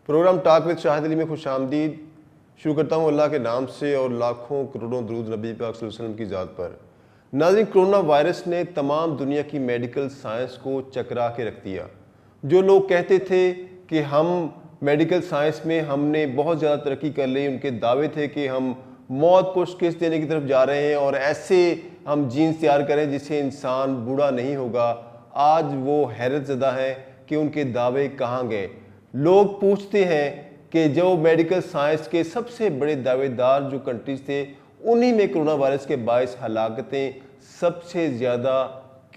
Programme talk with شاہد علی میں خوش آمدید. شروع کرتا ہوں اللہ کے نام سے اور لاکھوں کروڑوں درود نبی پاک صلی اللہ علیہ وسلم کی ذات پر. ناظرین، کرونا وائرس نے تمام دنیا کی میڈیکل سائنس کو چکرا کے رکھ دیا. جو لوگ کہتے تھے کہ ہم میڈیکل سائنس میں ہم نے بہت زیادہ ترقی کر لی، ان کے دعوے تھے کہ ہم موت کو شکست دینے کی طرف جا رہے ہیں اور ایسے ہم جینز تیار کریں جس سے انسان بوڑھا نہیں ہوگا، آج وہ حیرت زدہ ہیں کہ ان کے دعوے کہاں گئے. لوگ پوچھتے ہیں کہ جو میڈیکل سائنس کے سب سے بڑے دعوے دار جو کنٹریز تھے، انہی میں کرونا وائرس کے باعث ہلاکتیں سب سے زیادہ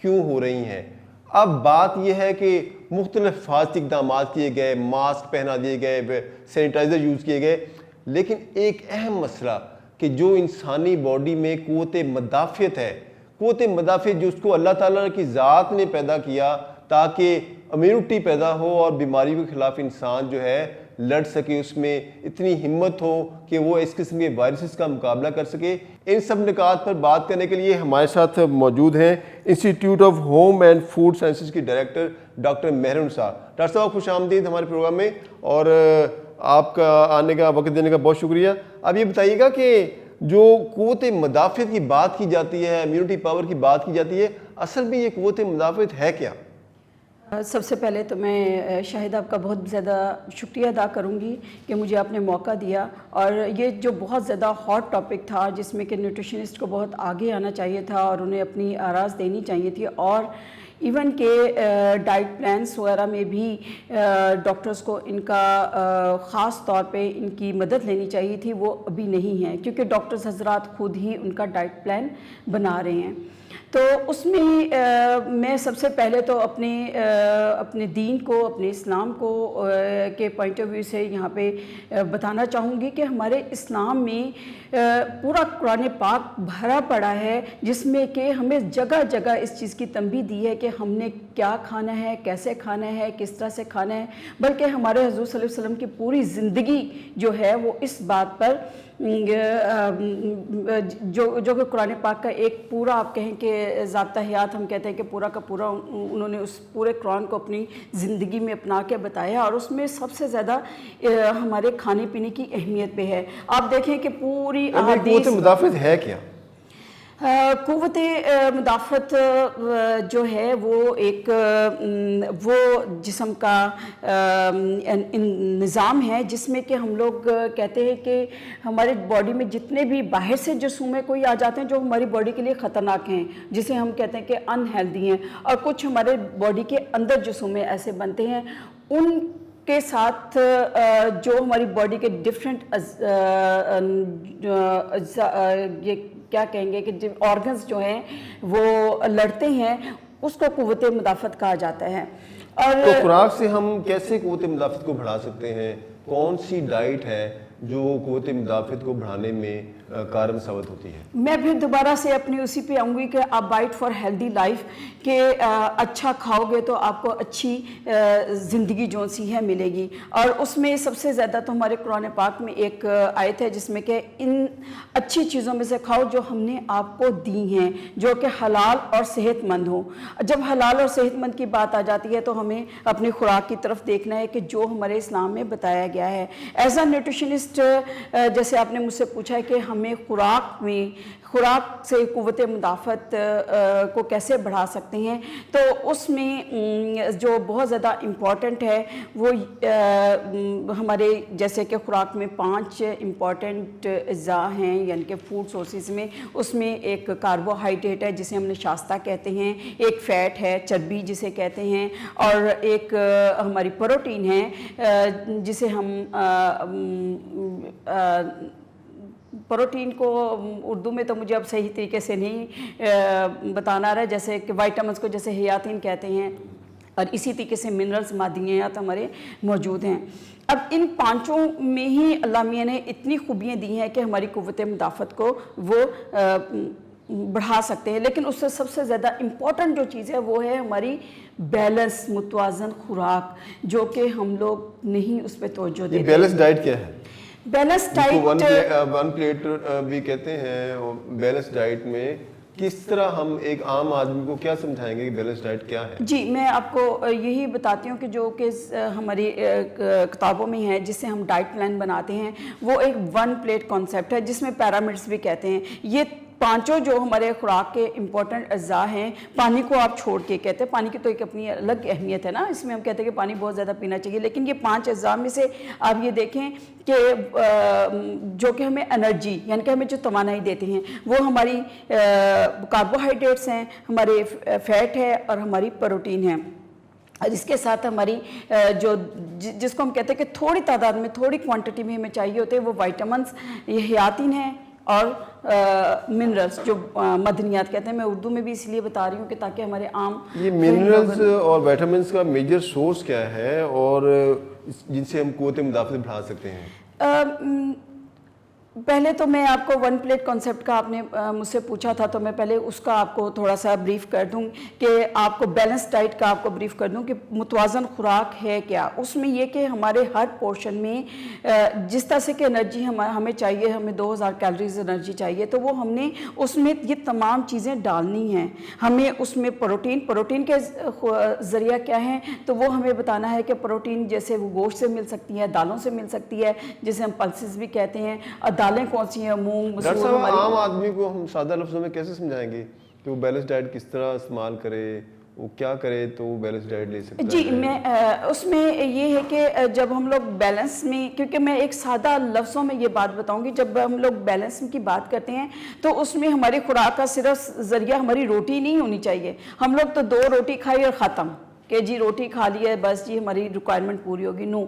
کیوں ہو رہی ہیں. اب بات یہ ہے کہ مختلف حفاظتی اقدامات کیے گئے، ماسک پہنا دیے گئے، سینیٹائزر یوز کیے گئے، لیکن ایک اہم مسئلہ کہ جو انسانی باڈی میں قوت مدافعت ہے، قوت مدافعت جو اس کو اللہ تعالیٰ کی ذات نے پیدا کیا تاکہ امیونٹی پیدا ہو اور بیماریوں کے خلاف انسان جو ہے لڑ سکے، اس میں اتنی ہمت ہو کہ وہ اس قسم کے وائرسز کا مقابلہ کر سکے. ان سب نکات پر بات کرنے کے لیے ہمارے ساتھ موجود ہیں institute of home and food sciences کی ڈائریکٹر ڈاکٹر مہر نساء. ڈاکٹر صاحب خوش آمدید ہمارے پروگرام میں اور آپ کا آنے کا وقت دینے کا بہت شکریہ. اب یہ بتائیے گا کہ جو قوت مدافعت کی بات کی جاتی ہے، امیونٹی پاور کی بات کی جاتی ہے، اصل میں یہ قوت مدافعت ہے کیا؟ سب سے پہلے تو میں شاہد آپ کا بہت زیادہ شکریہ ادا کروں گی کہ مجھے آپ نے موقع دیا، اور یہ جو بہت زیادہ ہاٹ ٹاپک تھا جس میں کہ نیوٹریشنسٹ کو بہت آگے آنا چاہیے تھا اور انہیں اپنی آراز دینی چاہیے تھی، اور ایون کہ ڈائٹ پلانس وغیرہ میں بھی ڈاکٹرز کو ان کا خاص طور پہ ان کی مدد لینی چاہیے تھی، وہ ابھی نہیں ہے کیونکہ ڈاکٹرز حضرات خود ہی ان کا ڈائٹ پلان بنا رہے ہیں. تو اس میں میں سب سے پہلے تو اپنے دین کو، اپنے اسلام کو کے پوائنٹ آف ویو سے یہاں پہ بتانا چاہوں گی کہ ہمارے اسلام میں پورا قرآن پاک بھرا پڑا ہے جس میں کہ ہمیں جگہ جگہ اس چیز کی تنبیہ دی ہے کہ ہم نے کیا کھانا ہے، کیسے کھانا ہے، کس طرح سے کھانا ہے. بلکہ ہمارے حضور صلی اللہ علیہ وسلم کی پوری زندگی جو ہے وہ اس بات پر جو کہ قرآن پاک کا ایک پورا آپ کہیں کہ ضابطہ حیات ہم کہتے ہیں کہ پورا کا پورا انہوں نے اس پورے قرآن کو اپنی زندگی میں اپنا کے بتایا، اور اس میں سب سے زیادہ ہمارے کھانے پینے کی اہمیت پہ ہے. آپ دیکھیں کہ پوری قوت مدافعت ہے کیا؟ قوت مدافعت جو ہے وہ ایک وہ جسم کا نظام ہے جس میں کہ ہم لوگ کہتے ہیں کہ ہمارے باڈی میں جتنے بھی باہر سے جسم میں کوئی آ جاتے ہیں جو ہماری باڈی کے لیے خطرناک ہیں، جسے ہم کہتے ہیں کہ ان ہیلدی ہیں، اور کچھ ہمارے باڈی کے اندر جسم میں ایسے بنتے ہیں، ان کے ساتھ جو ہماری باڈی کے ڈفرینٹ یہ کیا کہیں گے کہ آرگنز جو ہیں وہ لڑتے ہیں، اس کو قوت مدافعت کہا جاتا ہے. اور تو خوراک سے ہم کیسے قوت مدافعت کو بڑھا سکتے ہیں؟ کون سی ڈائٹ ہے جو قوت مدافعت کو بڑھانے میں کارآمد ثابت ہوتی ہے؟ میں پھر دوبارہ سے اپنی اسی پہ آؤں گی کہ آپ بائٹ فار ہیلدی لائف، کہ اچھا کھاؤ گے تو آپ کو اچھی زندگی جو سی ہے ملے گی. اور اس میں سب سے زیادہ تو ہمارے قرآن پاک میں ایک آیت ہے جس میں کہ ان اچھی چیزوں میں سے کھاؤ جو ہم نے آپ کو دی ہیں، جو کہ حلال اور صحت مند ہوں. جب حلال اور صحت مند کی بات آ جاتی ہے تو ہمیں اپنی خوراک کی طرف دیکھنا ہے کہ جو ہمارے اسلام میں بتایا گیا ہے. ایز اے نیوٹریشنسٹ جیسے آپ نے مجھ سے پوچھا ہے کہ ہمیں خوراک سے قوت مدافعت کو کیسے بڑھا سکتے ہیں، تو اس میں جو بہت زیادہ امپورٹنٹ ہے وہ ہمارے جیسے کہ خوراک میں 5 امپورٹنٹ اجزاء ہیں، یعنی کہ فوڈ سورسز میں. اس میں ایک کاربوہائیڈریٹ ہے جسے ہم نشاستہ کہتے ہیں، ایک فیٹ ہے چربی جسے کہتے ہیں، اور ایک ہماری پروٹین ہے جسے ہم پروٹین کو اردو میں تو مجھے اب صحیح طریقے سے نہیں بتانا رہا ہے، جیسے کہ وائٹامنس کو جیسے حیاتین کہتے ہیں، اور اسی طریقے سے منرلز معدنیات ہمارے موجود ہیں. اب ان 5 میں ہی اللہ میاں نے اتنی خوبیاں دی ہیں کہ ہماری قوت مدافعت کو وہ بڑھا سکتے ہیں. لیکن اس سے سب سے زیادہ امپورٹنٹ جو چیز ہے وہ ہے ہماری بیلنس متوازن خوراک، جو کہ ہم لوگ نہیں اس پہ توجہ دیتے. بیلنس ڈائٹ کیا ہے؟ بیلنس ڈائٹ ون پلیٹ بھی کہتے ہیں. بیلنس ڈائٹ میں किस तरह हम एक आम आदमी को क्या समझाएंगे कि बैलेंस डाइट क्या है? जी, मैं आपको यही बताती हूँ कि जो कि हमारी किताबों में है, जिससे हम डाइट प्लान बनाते हैं, वो एक वन प्लेट कॉन्सेप्ट है, जिसमें पिरामिड्स भी कहते हैं। ये पांचों जो हमारे खुराक के इम्पोर्टेंट अज्जा हैं, पानी को आप छोड़ के कहते हैं, पानी की तो एक अपनी अलग अहमियत है ना, इसमें हम कहते हैं कि पानी बहुत ज़्यादा पीना चाहिए, लेकिन ये 5 अज्जा में से आप ये देखें कि जो कि हमें एनर्जी यानी कि हमें जो तवानाई देते हैं, वो हमारी कार्बोहाइड्रेट्स हैं, हमारे फैट है और हमारी प्रोटीन है। और इसके साथ हमारी जिसको हम कहते हैं कि थोड़ी तादाद में, थोड़ी क्वांटिटी में हमें चाहिए होते हैं, वो विटामिन्स, ये हयातीन हैं और मिनरल्स जो मदनियात कहते हैं। मैं उर्दू में भी इसलिए बता रही हूँ कि ताकि हमारे आम ये मिनरल्स और विटामिन्स का मेजर सोर्स क्या है और जिनसे हम क़ुव्वत मुदाफ़अत बढ़ा सकते हैं? पहले तो मैं आपको वन प्लेट कॉन्सेप्ट का आपने मुझसे पूछा था, तो मैं पहले उसका आपको थोड़ा सा ब्रीफ कर दूं कि आपको बैलेंस डाइट का आपको ब्रीफ कर दूं कि मुतवाज़न खुराक है क्या। उसमें ये कि हमारे हर पोर्शन में जिस तरह से कि एनर्जी हमें चाहिए, हमें 2000 कैलोरीज एनर्जी चाहिए, तो वो हमने उसमें ये तमाम चीज़ें डालनी हैं। हमें उसमें प्रोटीन के ज़रिया क्या है, तो वो हमें बताना है कि प्रोटीन जैसे वो गोश्त से मिल सकती है, दालों से मिल सकती है, जिसे हम पल्सेस भी कहते हैं। दालें कौन सी हैं? मूंग, मसूर। आम आदमी को हम सादा लफ्ज़ों में कैसे समझाएंगे कि वो बैलेंस डाइट किस तरह इस्तेमाल करे, वो क्या करे तो वो बैलेंस डाइट ले सकता है? जी, मैं उसमें ये है कि जब हम लोग बैलेंस में, क्योंकि मैं एक सादा लफ्ज़ों में ये बात बताऊंगी, जब हम लोग बैलेंस की बात करते हैं तो उसमें हमारी खुराक का सिर्फ ज़रिया हमारी रोटी नहीं होनी चाहिए। हम लोग तो 2 रोटी खाई और ख़त्म कि जी रोटी खा ली है बस जी हमारी रिक्वायरमेंट पूरी होगी। नो,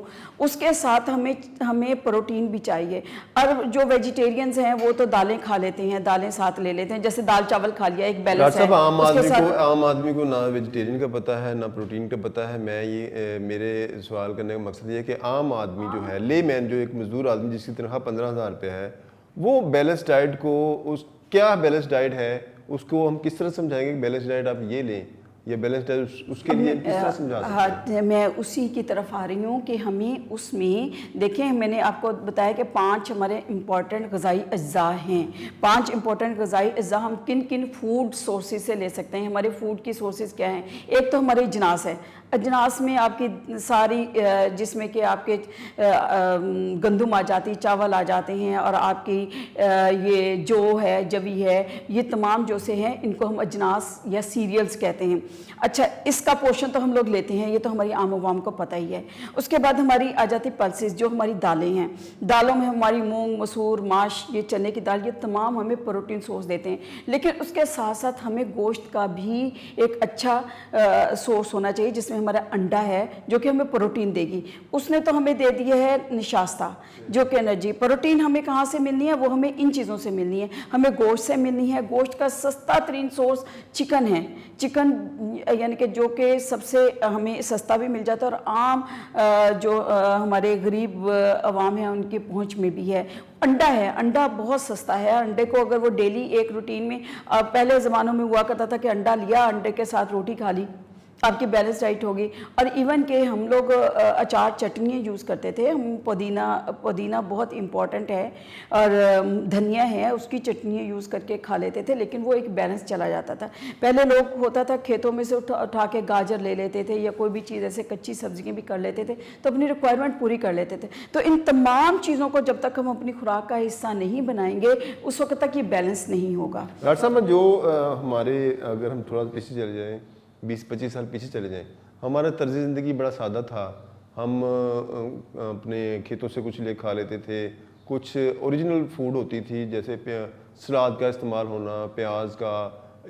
उसके साथ हमें प्रोटीन भी चाहिए। और जो वेजिटेरियंस हैं वो तो दालें खा लेते हैं, दालें साथ ले लेते हैं, जैसे दाल चावल खा लिया, एक बैलेंस है। आम आदमी को ना वेजिटेरियन का पता है ना प्रोटीन का पता है। मैं ये मेरे सवाल करने का मकसद ये है कि आम आदमी जो है, ले मैन, जो एक मजदूर आदमी जिसकी तनख्वाह 15,000 रुपये है, वो बैलेंस डाइट को क्या बैलेंस डाइट है उसको हम किस तरह समझाएंगे कि बैलेंस डाइट आप ये लें, ये बैलेंस डाइट उसके लिए किस तरह समझा सकते हैं? मैं उसी की तरफ आ रही हूँ कि हमें उसमें देखें, मैंने आपको बताया कि 5 हमारे इम्पॉर्टेंट ग़िज़ाई अज्जा हैं। 5 इम्पॉर्टेंट ग़िज़ाई अज्जा हम किन किन फूड सोर्सेज से ले सकते हैं। हमारे फूड की सोर्सेज क्या हैं? एक तो हमारी अजनास है। अजनास में आपकी सारी जिसमें कि आपके गंदम आ जाती, चावल आ जाते हैं, और आपकी ये जो है, जवी है, ये तमाम जो से हैं इनको हम अजनास या सीरियल्स कहते हैं। अच्छा, इसका पोर्शन तो हम लोग लेते हैं, ये तो हमारी आम आवाम को पता ही है। उसके बाद हमारी आ जाती पल्सेस, जो हमारी दालें हैं। दालों में हमारी मूंग, मसूर, माश, ये चने की दाल, ये तमाम हमें प्रोटीन सोर्स देते हैं। लेकिन उसके साथ साथ हमें गोश्त का भी एक अच्छा सोर्स होना चाहिए, जिसमें हमारा अंडा है जो कि हमें प्रोटीन देगी। उसने तो हमें दे दिया है निशास्ता जो कि एनर्जी। प्रोटीन हमें कहाँ से मिलनी है? वो हमें इन चीज़ों से मिलनी है, हमें गोश्त से मिलनी है। गोश्त का सस्ता तरीन सोर्स चिकन है। चिकन यानी कि जो कि सबसे हमें सस्ता भी मिल जाता है और आम जो हमारे गरीब अवाम हैं उनकी पहुंच में भी है। अंडा है, अंडा बहुत सस्ता है। अंडे को अगर वो डेली एक रूटीन में, पहले ज़मानों में हुआ करता था कि अंडा लिया, अंडे के साथ रोटी खा ली, आपकी बैलेंस डाइट होगी। और इवन के हम लोग अचार चटनियाँ यूज़ करते थे। हम पुदीना बहुत इम्पॉर्टेंट है और धनिया है, उसकी चटनियाँ यूज़ करके खा लेते थे, लेकिन वो एक बैलेंस चला जाता था। पहले लोग होता था खेतों में से उठा के गाजर ले लेते थे या कोई भी चीज़ ऐसे कच्ची सब्जियाँ भी कर लेते थे, तो अपनी रिक्वायरमेंट पूरी कर लेते थे। तो इन तमाम चीज़ों को जब तक हम अपनी खुराक का हिस्सा नहीं बनाएंगे, उस वक्त तक ये बैलेंस नहीं होगा। डॉक्टर साहब, जो हमारे, अगर हम थोड़ा पीछे चले जाएँ, 20-25 साल पीछे चले जाएं, हमारा तर्ज ज़िंदगी बड़ा सादा था। हम अपने खेतों से कुछ ले खा लेते थे, कुछ ओरिजिनल फूड होती थी, जैसे सलाद का इस्तेमाल होना, प्याज का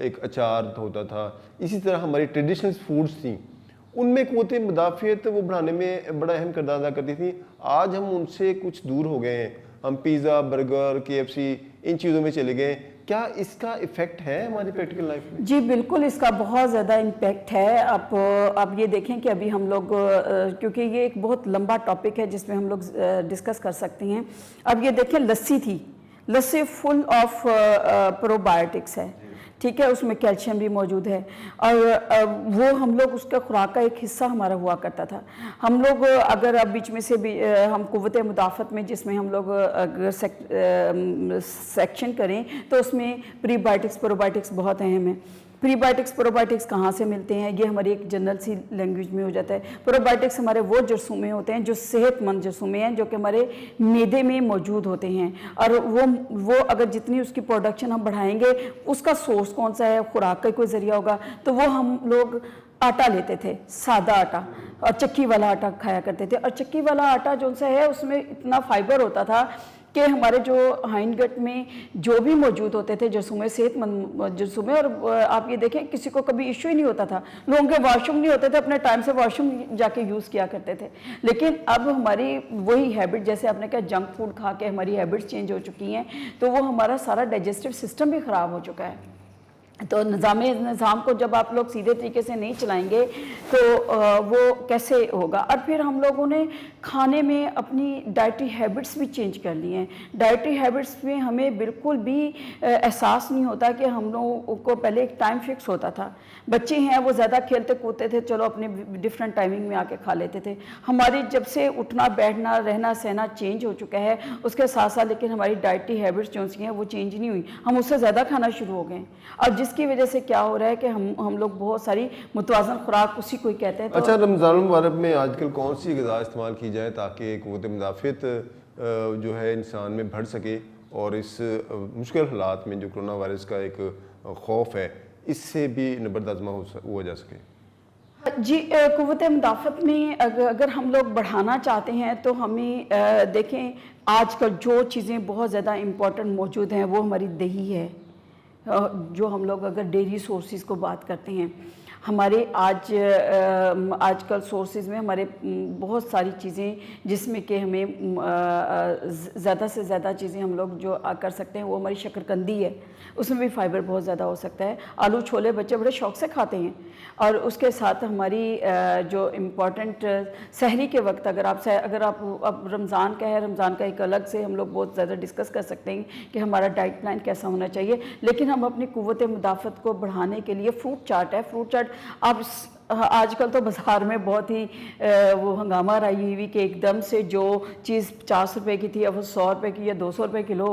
एक अचार होता था। इसी तरह हमारी ट्रेडिशनल फूड्स थी, उनमें क़ुव्वत मुदाफ़अत वो बढ़ाने में बड़ा अहम किरदार अदा करती थी। आज हम उनसे कुछ दूर हो गए हैं, हम पिज़्ज़ा, बर्गर, KFC इन चीज़ों में चले गए। क्या इसका इफ़ेक्ट है हमारी प्रैक्टिकल लाइफ में? जी बिल्कुल, इसका बहुत ज़्यादा इम्पैक्ट है। आप ये देखें कि अभी हम लोग, क्योंकि ये एक बहुत लंबा टॉपिक है जिसमें हम लोग डिस्कस कर सकते हैं। अब ये देखें, लस्सी थी, लस्सी फुल ऑफ प्रोबायोटिक्स है, ٹھیک ہے، اس میں کیلشیم بھی موجود ہے، اور وہ ہم لوگ اس کا خوراک کا ایک حصہ ہمارا ہوا کرتا تھا. ہم لوگ اگر اب بیچ میں سے بھی ہم قوت مدافعت میں جس میں ہم لوگ اگر سیکشن کریں تو اس میں پری بائیوٹکس پرو بائیوٹکس بہت اہم ہیں. پری بائیوٹکس پرو بائیوٹکس کہاں سے ملتے ہیں؟ یہ ہماری ایک جنرل سی لینگویج میں ہو جاتا ہے. پرو بائیوٹکس ہمارے وہ جرثومے ہوتے ہیں جو صحت مند جرثومے ہیں، جو کہ ہمارے معدے میں موجود ہوتے ہیں، اور وہ اگر جتنی اس کی پروڈکشن ہم بڑھائیں گے، اس کا سورس کون سا ہے، خوراک کا کوئی ذریعہ ہوگا، تو وہ ہم لوگ آٹا لیتے تھے، سادہ آٹا، اور چکی والا آٹا کھایا کرتے تھے. اور چکی والا آٹا جو سا ہے اس میں اتنا فائبر ہوتا تھا کہ ہمارے جو ہائنڈ گٹ میں جو بھی موجود ہوتے تھے جرثومے، صحت مند جرثومے، اور آپ یہ دیکھیں کسی کو کبھی ایشو ہی نہیں ہوتا تھا، لوگوں کے واش روم نہیں ہوتے تھے، اپنے ٹائم سے واش روم جا کے یوز کیا کرتے تھے. لیکن اب ہماری وہی ہیبٹ، جیسے آپ نے کہا جنک فوڈ کھا کے ہماری ہیبٹس چینج ہو چکی ہیں، تو وہ ہمارا سارا ڈائجسٹو سسٹم بھی خراب ہو چکا ہے. تو نظام کو جب آپ لوگ سیدھے طریقے سے نہیں چلائیں گے تو وہ کیسے ہوگا؟ اور پھر ہم لوگوں نے کھانے میں اپنی ڈائٹری ہیبٹس بھی چینج کر لی ہیں. ڈائٹری ہیبٹس میں ہمیں بالکل بھی احساس نہیں ہوتا کہ ہم لوگوں کو پہلے ایک ٹائم فکس ہوتا تھا. بچے ہیں وہ زیادہ کھیلتے کودتے تھے، چلو اپنے ڈفرینٹ ٹائمنگ میں آ کے کھا لیتے تھے. ہماری جب سے اٹھنا بیٹھنا رہنا سہنا چینج ہو چکا ہے، اس کے ساتھ ساتھ لیکن ہماری ڈائٹری ہیبٹس جو سی ہیں وہ چینج نہیں ہوئی، ہم اس سے زیادہ کھانا شروع ہو گئے ہیں. اور جس کی وجہ سے کیا ہو رہا ہے کہ ہم لوگ بہت ساری متوازن خوراک اسی کو ہی کہتے ہیں. اچھا، رمضان المبارک میں آج کل کون سی غذا استعمال کی جائے تاکہ قوت مدافعت جو ہے انسان میں بڑھ سکے اور اس مشکل حالات میں جو کرونا وائرس کا ایک خوف ہے اس سے بھی نبرد آزما ہوا جا سکے؟ جی، قوت مدافعت میں اگر ہم لوگ بڑھانا چاہتے ہیں تو ہمیں دیکھیں آج کل جو چیزیں بہت زیادہ امپورٹنٹ موجود ہیں وہ ہماری دہی ہے. جو ہم لوگ اگر ڈیری سورسز کو بات کرتے ہیں، ہمارے آج کل سورسز میں ہمارے بہت ساری چیزیں جس میں کہ ہمیں زیادہ سے زیادہ چیزیں ہم لوگ جو کر سکتے ہیں وہ ہماری شکرکندی ہے، اس میں بھی فائبر بہت زیادہ ہو سکتا ہے. آلو چھولے بچے بڑے شوق سے کھاتے ہیں. اور اس کے ساتھ ہماری جو امپورٹنٹ سحری کے وقت اگر آپ اب رمضان کا ہے، رمضان کا ایک الگ سے ہم لوگ بہت زیادہ ڈسکس کر سکتے ہیں کہ ہمارا ڈائٹ پلان کیسا ہونا چاہیے. لیکن ہم اپنی قوت مدافعت کو بڑھانے کے لیے فروٹ چاٹ ہے. فروٹ چاٹ آپ آج کل تو بازار میں بہت ہی وہ ہنگامہ رائی ہوئی کہ ایک دم سے جو چیز 50 روپے کی تھی اب وہ 100 روپے کی یا 200 روپے کلو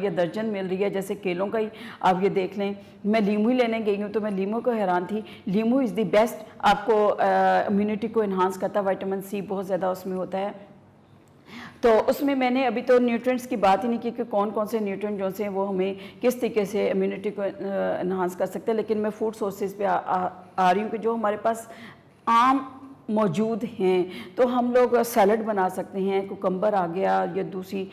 یا درجن مل رہی ہے. جیسے کیلوں کا ہی آپ یہ دیکھ لیں، میں لیمو ہی لینے گئی ہوں تو میں لیمو کو حیران تھی. لیمو از دی بیسٹ، آپ کو امیونٹی کو انہانس کرتا ہے، وائٹامن سی بہت زیادہ اس میں ہوتا ہے. تو اس میں نے ابھی تو نیوٹرینٹس کی بات ہی نہیں کی کہ کون کون سے نیوٹرینٹ جو سے وہ ہمیں کس طریقے سے امیونٹی کو انہانس کر سکتے ہیں. لیکن میں فوڈ سورسز پہ آ رہی ہوں کہ جو ہمارے پاس عام موجود ہیں. تو ہم لوگ سیلڈ بنا سکتے ہیں، کوکمبر آ گیا یا دوسری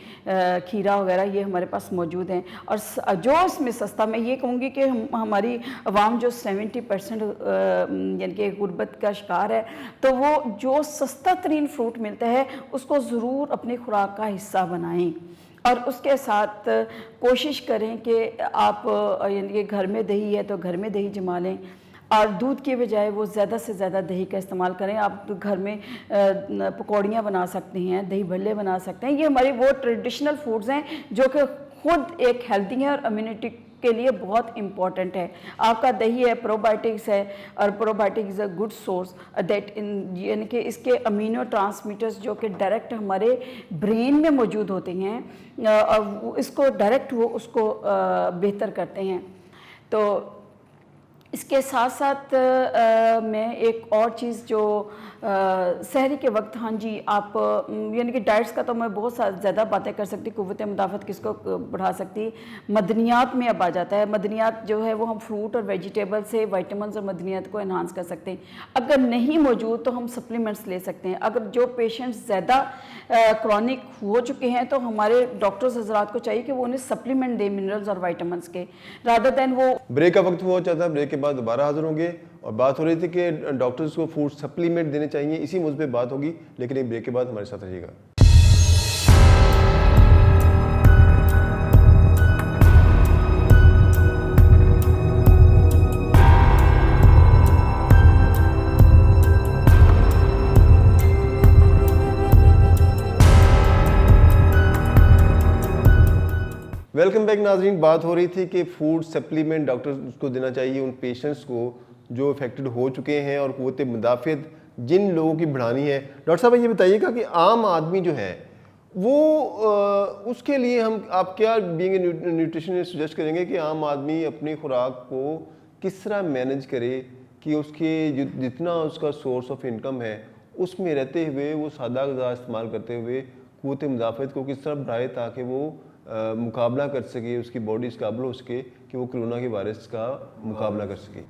کھیرا وغیرہ یہ ہمارے پاس موجود ہیں. اور جو اس میں سستا، میں یہ کہوں گی کہ ہماری عوام جو 70% یعنی کہ غربت کا شکار ہے، تو وہ جو سستا ترین فروٹ ملتا ہے اس کو ضرور اپنی خوراک کا حصہ بنائیں. اور اس کے ساتھ کوشش کریں کہ آپ یعنی کہ گھر میں دہی ہے تو گھر میں دہی جما لیں، اور دودھ کے بجائے وہ زیادہ سے زیادہ دہی کا استعمال کریں. آپ گھر میں پکوڑیاں بنا سکتے ہیں، دہی بھلے بنا سکتے ہیں. یہ ہماری وہ ٹریڈیشنل فوڈز ہیں جو کہ خود ایک ہیلتھی ہیں اور امیونٹی کے لیے بہت امپورٹنٹ ہے. آپ کا دہی ہے، پرو بائیوٹکس ہے، اور probiotic is a good source that یعنی کہ اس کے امینو ٹرانسمیٹرز جو کہ ڈائریکٹ ہمارے برین میں موجود ہوتے ہیں اور اس کو ڈائریکٹ وہ اس کو بہتر کرتے ہیں. تو اس کے ساتھ ساتھ میں ایک اور چیز جو سحری کے وقت، ہاں جی، آپ یعنی کہ ڈائٹس کا تو میں بہت زیادہ باتیں کر سکتی، قوت مدافعت کس کو بڑھا سکتی. مدنیات میں اب آ جاتا ہے. مدنیات جو ہے وہ ہم فروٹ اور ویجیٹیبل سے وائٹامنز اور مدنیات کو انہانس کر سکتے ہیں. اگر نہیں موجود تو ہم سپلیمنٹس لے سکتے ہیں. اگر جو پیشنٹس زیادہ کرونک ہو چکے ہیں تو ہمارے ڈاکٹرز حضرات کو چاہیے کہ وہ انہیں سپلیمنٹ دیں منرلز اور وائٹامنس کے، رادر دین وہ. بریک کا وقت ہوا چاہتا ہے، بریک کے بعد دوبارہ حاضر ہوں گے اور بات ہو رہی تھی کہ ڈاکٹرز کو فوڈ سپلیمنٹ دینے چاہیے، اسی موضوع پہ بات ہوگی. لیکن ایک بریک کے بعد ہمارے ساتھ رہیے گا. वेलकम बैक नाजरीन। बात हो रही थी कि फूड सप्लीमेंट डॉक्टर को देना चाहिए उन पेशेंट्स को जो इफेक्टेड हो चुके हैं और क़ुव्वत मुदाफ़ियत जिन लोगों की बढ़ानी है। डॉक्टर साहब ये बताइएगा कि आम आदमी जो है वो उसके लिए आप क्या बीइंग ए न्यूट्रिशनिस्ट सजेस्ट करेंगे कि आम आदमी अपनी खुराक को किस तरह मैनेज करे कि उसके जितना उसका सोर्स ऑफ इनकम है उसमें रहते हुए वो सादा ग़िज़ा इस्तेमाल करते हुए क़ुव्वत मुदाफ़ियत को किस तरह बढ़ाए ताकि वो मुकाबला कर सके, उसकी बॉडी इस काबिल हो सके कि वो कोरोना के वायरस का मुकाबला कर सके।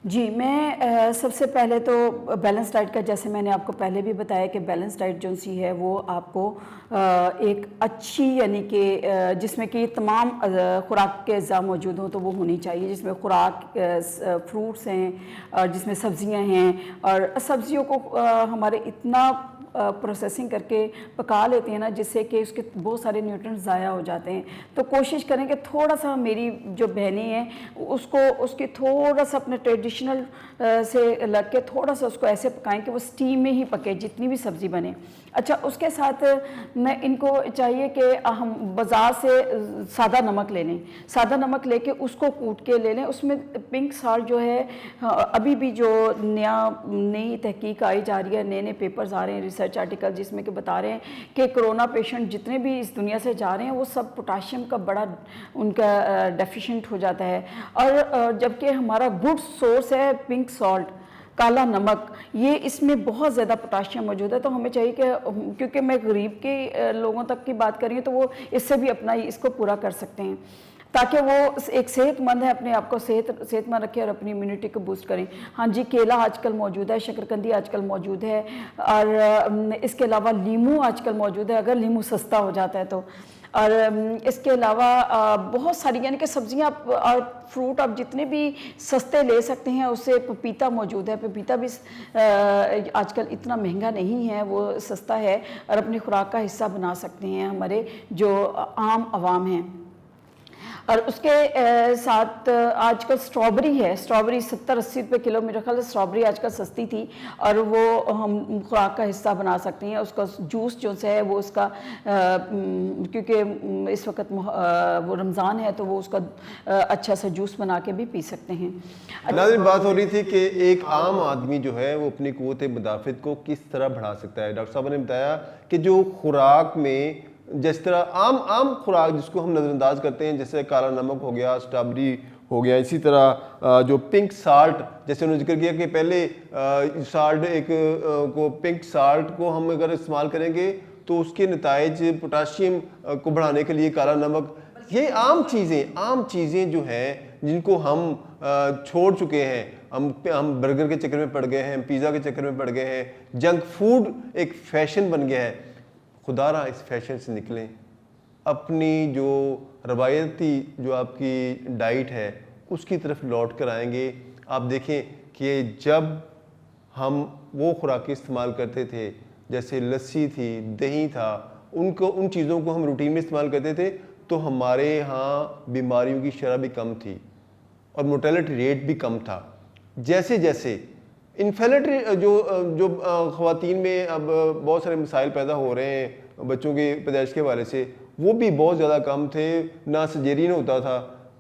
जी, मैं सबसे पहले तो बैलेंस डाइट का, जैसे मैंने आपको पहले भी बताया कि बैलेंस डाइट जो सी है वो आपको एक अच्छी यानी कि जिसमें कि तमाम खुराक के अज़्ज़ा मौजूद हों तो वो होनी चाहिए, जिसमें खुराक फ्रूट्स हैं और जिसमें सब्ज़ियां हैं। और सब्ज़ियों को हमारे इतना प्रोसेसिंग करके पका लेते हैं ना जिससे कि उसके बहुत सारे न्यूट्रिएंट्स ज़ाया हो जाते हैं। तो कोशिश करें कि थोड़ा सा, मेरी जो बहनें हैं उसको उसकी थोड़ा सा अपने ट्रेडिशनल से लग के थोड़ा सा उसको ऐसे पकाएं कि वो स्टीम में ही पके जितनी भी सब्ज़ी बने। अच्छा, उसके साथ मैं इनको चाहिए कि हम बाज़ार से सादा नमक ले लें, सादा नमक लेके उसको कूट के ले लें। उसमें पिंक साल्ट जो है, अभी भी जो नई तहकीक आई जा रही है, नए नए पेपर्स आ रहे हैं, रिसर्च आर्टिकल जिसमें कि बता रहे हैं कि कोरोना पेशेंट जितने भी इस दुनिया से जा रहे हैं वो सब पोटाशियम का बड़ा उनका डेफिशिएंट हो जाता है। और जबकि हमारा गुड सोर्स है पिंक सॉल्ट, काला नमक, ये इसमें बहुत ज़्यादा पोटाशियम मौजूद है। तो हमें चाहिए कि, क्योंकि मैं गरीब के लोगों तक की बात कर रही हूँ, तो वो इससे भी अपना इसको पूरा कर सकते हैं ताकि वो एक सेहतमंद है, अपने आप को सेहतमंद रखें और अपनी इम्यूनिटी को बूस्ट करें। हाँ जी, केला आजकल मौजूद है, शकरकंदी आजकल मौजूद है, और इसके अलावा लीमू आजकल मौजूद है, अगर लीमू सस्ता हो जाता है तो। और इसके अलावा बहुत सारी यानी कि सब्जियां और फ्रूट आप जितने भी सस्ते ले सकते हैं। उससे पपीता मौजूद है, पपीता भी आजकल इतना महंगा नहीं है, वो सस्ता है और अपनी खुराक का हिस्सा बना सकते हैं हमारे जो आम आवाम हैं। और उसके साथ आजकल स्ट्रॉबेरी है, स्ट्रॉबेरी 70-80 रुपये किलो, मेरे ख्याल से स्ट्रॉबेरी आजकल सस्ती थी और वो हम खुराक का हिस्सा बना सकते हैं। उसका जूस जो है वो उसका क्योंकि इस वक्त वो रमज़ान है तो वो उसका अच्छा सा जूस बना के भी पी सकते हैं। नाज़रीन, बात हो रही थी कि एक आम आदमी जो है वो अपनी क़ुव्वत मुदाफ़ियत को किस तरह बढ़ा सकता है। डॉक्टर साहब ने बताया कि जो खुराक में जिस तरह आम खुराक जिसको हम नज़रअंदाज करते हैं, जैसे काला नमक हो गया, स्ट्रॉबेरी हो गया, इसी तरह जो पिंक साल्ट, जैसे उन्होंने जिक्र किया कि पहले साल्ट को पिंक साल्ट को हम अगर इस्तेमाल करेंगे तो उसके नताइज पोटाशियम को बढ़ाने के लिए काला नमक, ये आम चीज़ें जो हैं जिनको हम छोड़ चुके हैं। हम बर्गर के चक्कर में पड़ गए हैं, पिज़्ज़ा के चक्कर में पड़ गए हैं, जंक फूड एक फैशन बन गया है। खुदारा इस फैशन से निकलें, अपनी जो रवायती जो आपकी डाइट है उसकी तरफ लौट कर आएंगे। आप देखें कि जब हम वो खुराकें इस्तेमाल करते थे, जैसे लस्सी थी, दही था, उन चीज़ों को हम रूटीन में इस्तेमाल करते थे तो हमारे यहाँ बीमारियों की शरह भी कम थी और मोर्टेलिटी रेट भी कम था। जैसे जैसे इन्फेलेटरी जो ख़वातीन में अब बहुत सारे मसाइल पैदा हो रहे हैं बच्चों की पैदाइश के हवाले से, वो भी बहुत ज़्यादा कम थे। ना सर्जरी होता था,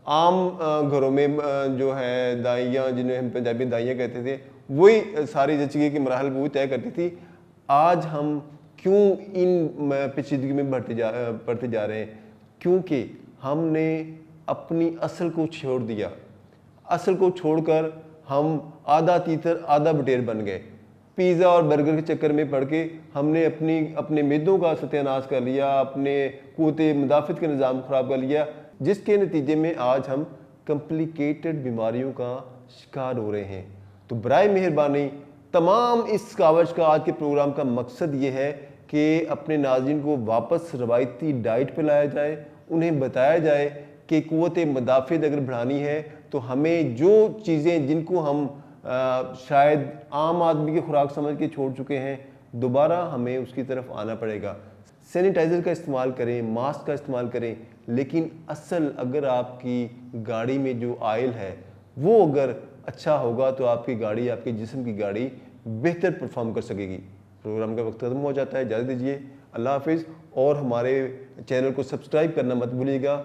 आम घरों में जो है दाइयाँ, जिन्हें हम पंजाबी दाइयाँ कहते थे, वही सारी ज़िंदगी के मराहल वो तय करती थी। आज हम क्यों इन पेचीदगी में बढ़ते जा रहे हैं? क्योंकि हमने अपनी असल को छोड़ दिया। असल को छोड़कर हम आधा तीतर आधा बटेर बन गए। पिज़्ज़ा और बर्गर के चक्कर में पड़ के हमने अपने मैदों का सत्यानाश कर लिया, अपने क़ुव्वत मुदाफ़ियत के निज़ाम ख़राब कर लिया, जिसके नतीजे में आज हम कॉम्प्लिकेटेड बीमारियों का शिकार हो रहे हैं। तो बराए मेहरबानी तमाम इस कावज का आज के प्रोग्राम का मकसद ये है कि अपने नाज़रीन को वापस रवायती डाइट पर लाया जाए, उन्हें बताया जाए कि क़ुव्वत मुदाफ़ियत अगर बढ़ानी है तो हमें जो चीज़ें जिनको हम शायद आम आदमी की खुराक समझ के छोड़ चुके हैं, दोबारा हमें उसकी तरफ आना पड़ेगा। सैनिटाइज़र का इस्तेमाल करें, मास्क का इस्तेमाल करें, लेकिन असल अगर आपकी गाड़ी में जो आयल है वो अगर अच्छा होगा तो आपकी गाड़ी, आपके जिस्म की गाड़ी बेहतर परफॉर्म कर सकेगी। प्रोग्राम का वक्त खत्म हो जाता है, इजाज़त दीजिए, अल्लाह हाफिज़। और हमारे चैनल को सब्सक्राइब करना मत भूलिएगा।